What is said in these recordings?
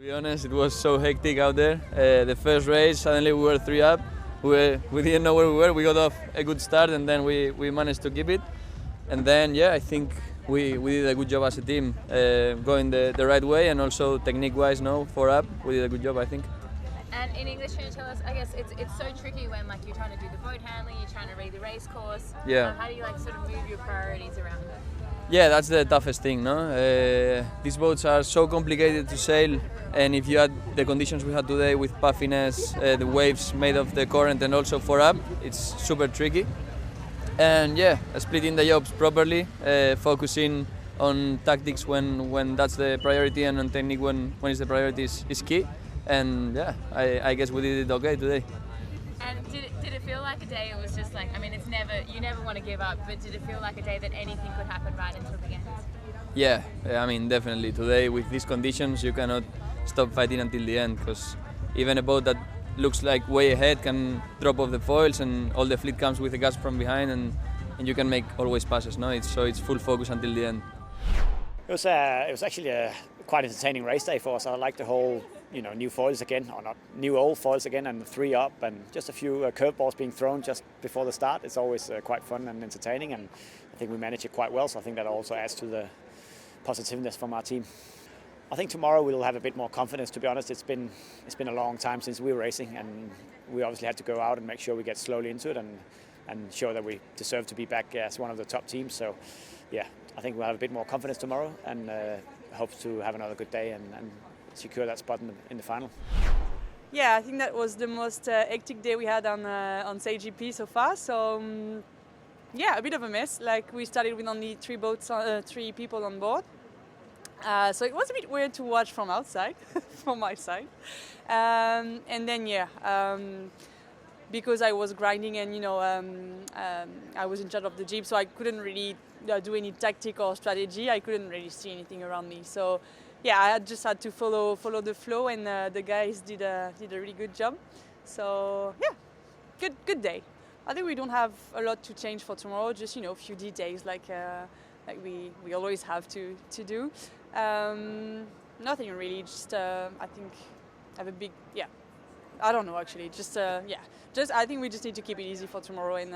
To be honest, it was so hectic out there. The first race, suddenly we were 3 up. We didn't know where we were. We got off a good start and then we managed to keep it. And then, yeah, I think we did a good job as a team, going the right way, and also technique-wise, 4 up, we did a good job, I think. And in English, can you tell us, I guess it's so tricky when you're trying to do the boat handling, you're trying to read the race course. Yeah. How do you sort of move your priorities around it? Yeah, that's the toughest thing, no? These boats are so complicated to sail, and if you had the conditions we had today with puffiness, the waves made of the current, and also 4 up, it's super tricky. And yeah, splitting the jobs properly, focusing on tactics when that's the priority, and on technique when it's the priority is key. And yeah, I guess we did it okay today. And did it feel like a day? It was just you never want to give up, but did it feel like a day that anything could happen right until the end? Yeah, I mean, definitely. Today, with these conditions, you cannot stop fighting until the end, because even a boat that looks like way ahead can drop off the foils, and all the fleet comes with a gust from behind, and you can make always passes. No, it's full focus until the end. It was actually a quite entertaining race day for us. I liked the whole, new foils again, or not new old foils again, and 3 up, and just a few curveballs being thrown just before the start. It's always quite fun and entertaining, and I think we managed it quite well. So I think that also adds to the positiveness from our team. I think tomorrow we'll have a bit more confidence. To be honest, it's been a long time since we were racing, and we obviously had to go out and make sure we get slowly into it and show that we deserve to be back as one of the top teams. So yeah, I think we'll have a bit more confidence tomorrow, and hope to have another good day and secure that spot in the final. Yeah, I think that was the most hectic day we had on SailGP so far. So yeah, a bit of a mess. We started with only 3 people on board. So it was a bit weird to watch from outside, from my side. And then because I was grinding and I was in charge of the jeep, so I couldn't really do any tactic or strategy. I couldn't really see anything around me. So yeah, I just had to follow the flow, and the guys did a really good job. So yeah, good day. I think we don't have a lot to change for tomorrow. Just a few details like we always have to do. Nothing really. Just I think have a big I don't know actually. Just I think we just need to keep it easy for tomorrow and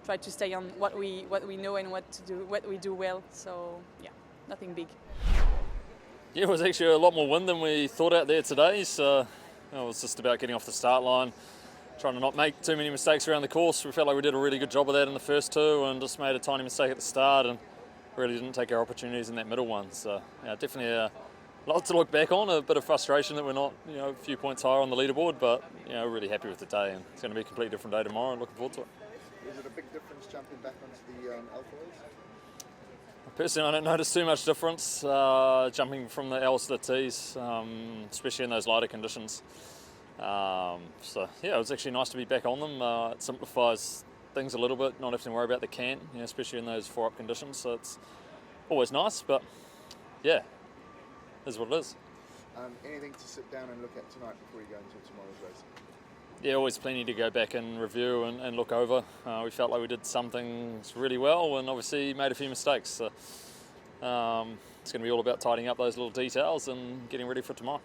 try to stay on what we know and what we do well. So yeah, nothing big. Yeah, it was actually a lot more wind than we thought out there today, so it was just about getting off the start line, trying to not make too many mistakes around the course. We felt like we did a really good job of that in the first 2 and just made a tiny mistake at the start and really didn't take our opportunities in that middle one. So yeah, definitely a lot to look back on, a bit of frustration that we're not a few points higher on the leaderboard, but we're really happy with the day, and it's going to be a completely different day tomorrow and looking forward to it. Is it a big difference jumping back onto the alpha? Personally, I don't notice too much difference jumping from the L's to the T's, especially in those lighter conditions. So yeah, it was actually nice to be back on them. It simplifies things a little bit, not having to worry about the cant, especially in those 4 up conditions. So it's always nice, but yeah, it is what it is. Anything to sit down and look at tonight before you go into tomorrow's race? Yeah, always plenty to go back and review and look over. We felt like we did some things really well and obviously made a few mistakes. So it's going to be all about tidying up those little details and getting ready for tomorrow.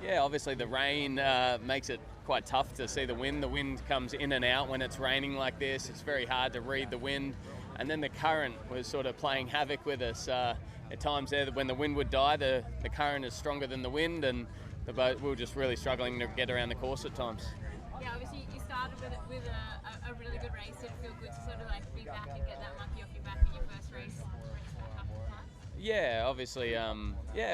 Yeah, obviously the rain makes it quite tough to see the wind. The wind comes in and out when it's raining like this. It's very hard to read the wind. And then the current was sort of playing havoc with us. At times there, when the wind would die, the current is stronger than the wind, and the boat, we were just really struggling to get around the course at times. Yeah, obviously you started with a really good race. Did it feel good to sort of be back and get that monkey off your back in your first race back after the time? Yeah, obviously,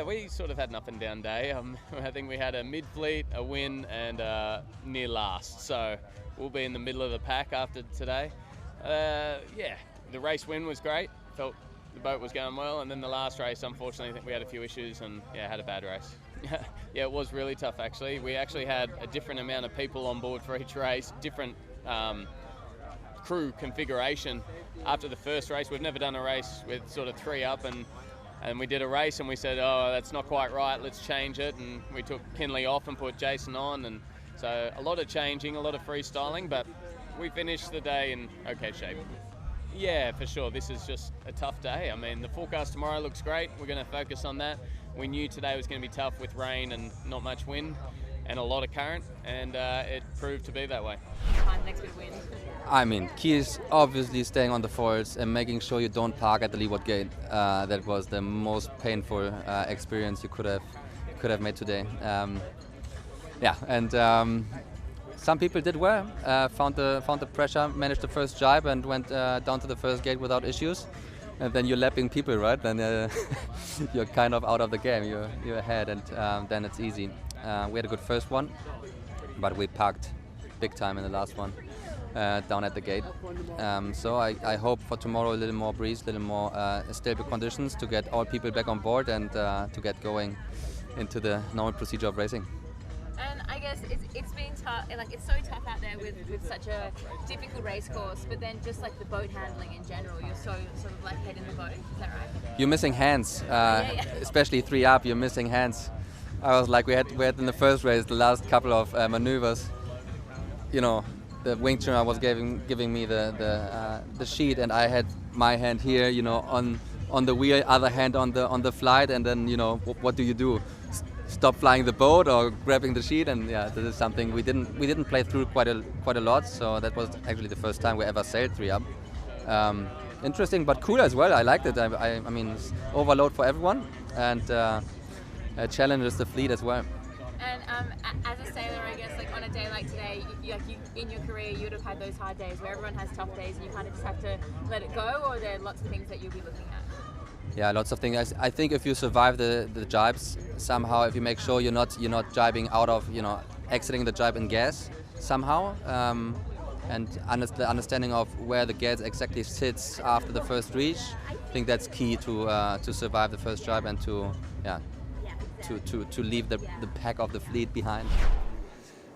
we sort of had an up and down day. I think we had a mid-fleet, a win, and near last. So we'll be in the middle of the pack after today. The race win was great. Felt the boat was going well, and then the last race, unfortunately, I think we had a few issues and had a bad race. Yeah, it was really tough actually. We actually had a different amount of people on board for each race, different crew configuration. After the first race, we've never done a race with sort of 3 up, and we did a race and we said, oh, that's not quite right, let's change it, and we took Kinley off and put Jason on, and so a lot of changing, a lot of freestyling, but we finished the day in okay shape. Yeah, for sure. This is just a tough day. I mean, the forecast tomorrow looks great. We're going to focus on that. we knew today was going to be tough with rain and not much wind and a lot of current, and it proved to be that way. Next bit wind. I mean, key is obviously staying on the foils and making sure you don't park at the leeward gate. That was the most painful experience you could have made today. Some people did well, found the pressure, managed the first jibe, and went down to the first gate without issues. And then you're lapping people, right? Then you're kind of out of the game. You're ahead, and then it's easy. We had a good first one, but we parked big time in the last one down at the gate. So I hope for tomorrow a little more breeze, a little more stable conditions to get all people back on board and to get going into the normal procedure of racing. And I guess it's been tough, like it's so tough out there with such a difficult race course, but then just like the boat handling in general, you're so sort of like head in the boat, is that right? You're missing hands, especially 3 up, you're missing hands. I was like, we had in the first race, the last couple of maneuvers, you know, the wing trimmer was giving me the sheet, and I had my hand here, you know, on the wheel, other hand on the flight, and then, you know, what do you do? Stop flying the boat or grabbing the sheet? And yeah, this is something we didn't play through quite a lot. So that was actually the first time we ever sailed 3 up. Interesting but cool as well. I liked it. I mean, it's overload for everyone, and challenges the fleet as well. And as a sailor, I guess, like on a day like today, you in your career, you would have had those hard days where everyone has tough days, and you kind of just have to let it go, or are there lots of things that you'll be looking at? Yeah, lots of things. I think if you survive the jibes somehow, if you make sure you're not jibing out of, you know, exiting the jibe in gas somehow, and the understanding of where the gas exactly sits after the first reach, I think that's key to survive the first jibe and to leave the pack of the fleet behind.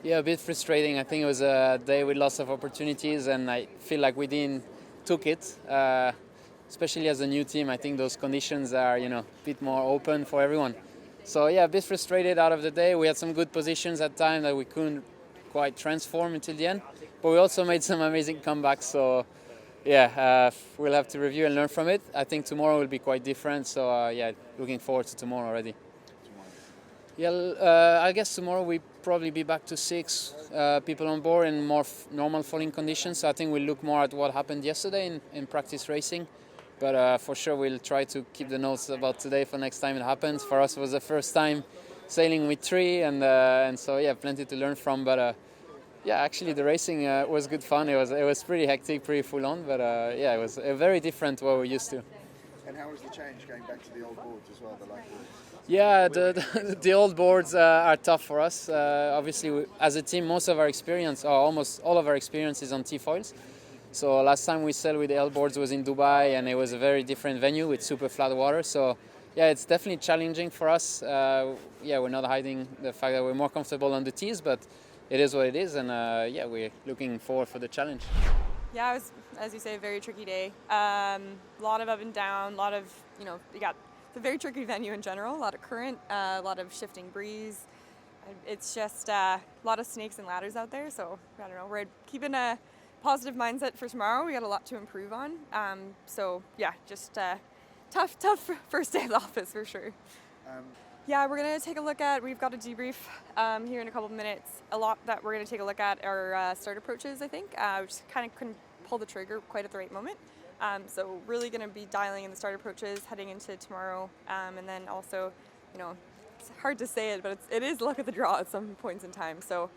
Yeah, a bit frustrating. I think it was a day with lots of opportunities, and I feel like we didn't took it. Especially as a new team, I think those conditions are, you know, a bit more open for everyone. So yeah, a bit frustrated out of the day. We had some good positions at time that we couldn't quite transform until the end, but we also made some amazing comebacks. So yeah, we'll have to review and learn from it. I think tomorrow will be quite different. So yeah, looking forward to tomorrow already. Yeah, I guess tomorrow we probably be back to 6 people on board in more normal foiling conditions. So I think we'll look more at what happened yesterday in practice racing. But for sure, we'll try to keep the notes about today for next time it happens. For us, it was the first time sailing with 3, and so yeah, plenty to learn from. But yeah, actually, the racing was good fun. It was pretty hectic, pretty full on. But yeah, it was very different to what we're used to. And how was the change going back to the old boards as well, the light boards? Yeah, the old boards are tough for us. Obviously, as a team, most of our experience, or almost all of our experience, is on T-foils. So last time we sailed with the L boards was in Dubai, and it was a very different venue with super flat water. So yeah, it's definitely challenging for us. Yeah, we're not hiding the fact that we're more comfortable on the T's, but it is what it is, and yeah, we're looking forward for the challenge. Yeah, it was, as you say, a very tricky day. A lot of up and down, a lot of, you know, it's a very tricky venue in general, a lot of current, a lot of shifting breeze. It's just a lot of snakes and ladders out there, so I don't know, we're keeping a positive mindset for tomorrow. We got a lot to improve on. So yeah, just tough first day of the office for sure. Yeah, we're gonna take a look at, we've got a debrief here in a couple of minutes. A lot that we're gonna take a look at are start approaches, I think. We just kind of couldn't pull the trigger quite at the right moment. So really gonna be dialing in the start approaches heading into tomorrow. And then also, you know, it's hard to say it, but it is luck of the draw at some points in time. So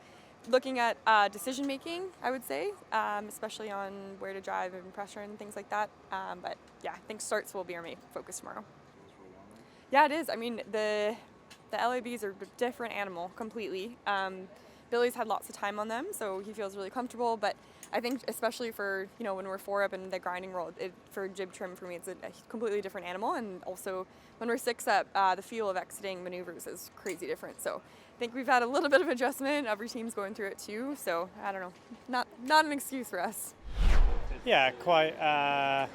looking at decision making, I would say, especially on where to drive and pressure and things like that. But yeah, I think starts will be our main focus tomorrow. Yeah, it is. I mean, the LABs are a different animal completely. Billy's had lots of time on them, so he feels really comfortable. But I think especially for, you know, when we're 4 up in the grinding world, for jib trim for me, it's a completely different animal. And also when we're 6 up, the feel of exiting maneuvers is crazy different. So I think we've had a little bit of adjustment. Every team's going through it too. So I don't know, not an excuse for us. Yeah, quite a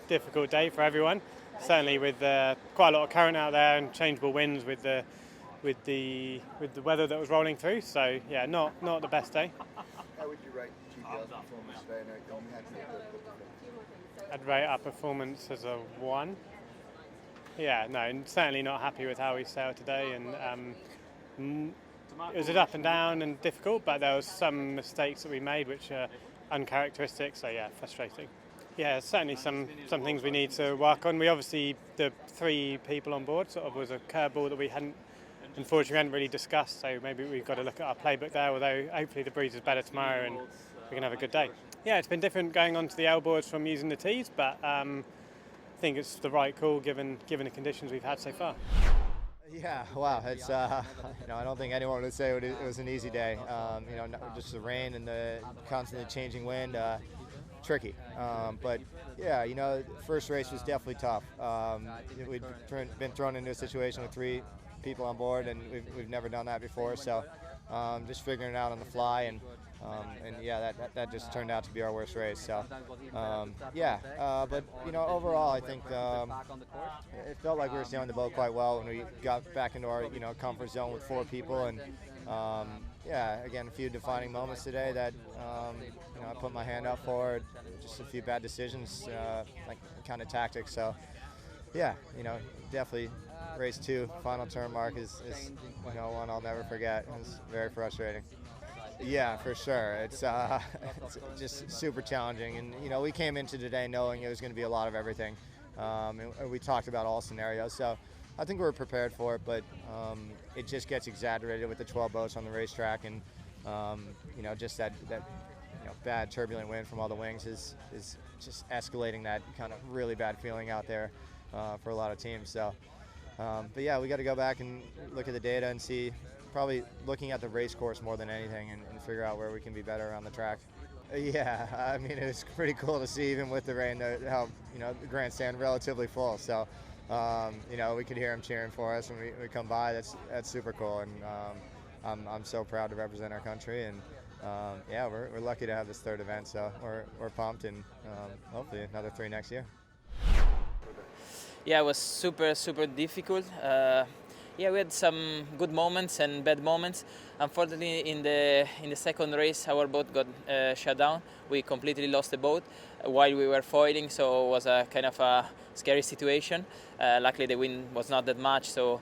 difficult day for everyone. Certainly with quite a lot of current out there and changeable winds with the weather that was rolling through. So yeah, not the best day. How would you rate GPL's performance today? And you had the I'd rate our performance as a 1. Yeah, no, and certainly not happy with how we sailed today, and it was up and down and difficult, but there was some mistakes that we made which are uncharacteristic, so yeah, frustrating. Yeah, certainly some things we need to work on. We obviously, the 3 people on board sort of was a curveball that we unfortunately hadn't really discussed, so maybe we've got to look at our playbook there, although hopefully the breeze is better tomorrow and we can have a good day. Yeah, it's been different going onto the L boards from using the T's, but I think it's the right call given the conditions we've had so far. Yeah, wow, it's I don't think anyone would say it was an easy day. Just the rain and the constantly changing wind, tricky. But yeah, first race was definitely tough. We'd been thrown into a situation with 3 people on board, and we've never done that before. So just figuring it out on the fly, and yeah, that just turned out to be our worst race. So but overall, I think it felt like we were sailing the boat quite well when we got back into our comfort zone with 4 people, and again, a few defining moments today that I put my hand up for. Just a few bad decisions, like kind of tactics. So yeah, definitely race 2 final turn mark is one I'll never forget. It was very frustrating. Yeah, for sure. It's just super challenging, and we came into today knowing it was going to be a lot of everything, and we talked about all scenarios. So I think we were prepared for it, but it just gets exaggerated with the 12 boats on the racetrack, and just that bad turbulent wind from all the wings is just escalating that kind of really bad feeling out there for a lot of teams. So, but yeah, we got to go back and look at the data and see. Probably looking at the race course more than anything, and figure out where we can be better on the track. Yeah, I mean, it was pretty cool to see, even with the rain, how the grandstand relatively full. So we could hear them cheering for us when we come by. That's super cool, and I'm so proud to represent our country. And yeah, we're lucky to have this 3rd event, so we're pumped, and hopefully another 3 next year. Yeah, it was super difficult. Yeah, we had some good moments and bad moments. Unfortunately, in the second race, our boat got shut down. We completely lost the boat while we were foiling, so it was a kind of a scary situation. Luckily, the wind was not that much, so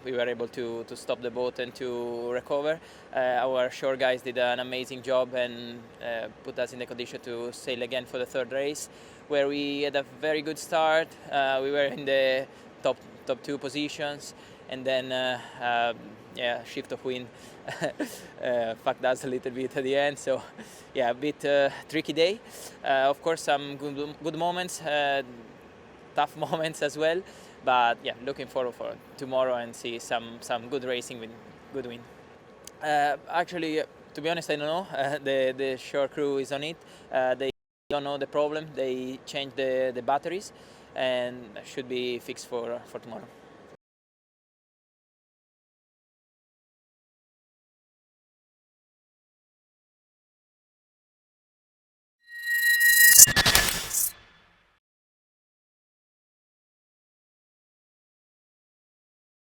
we were able to stop the boat and to recover. Our shore guys did an amazing job and put us in the condition to sail again for the 3rd race, where we had a very good start. We were in the top 2 positions, and then shift of wind fucked us a little bit at the end. So yeah, a bit tricky day. Of course, some good moments, tough moments as well. But yeah, looking forward for tomorrow and see some good racing with good wind. Actually, to be honest, I don't know. The shore crew is on it. They don't know the problem. They changed the batteries, and should be fixed for tomorrow.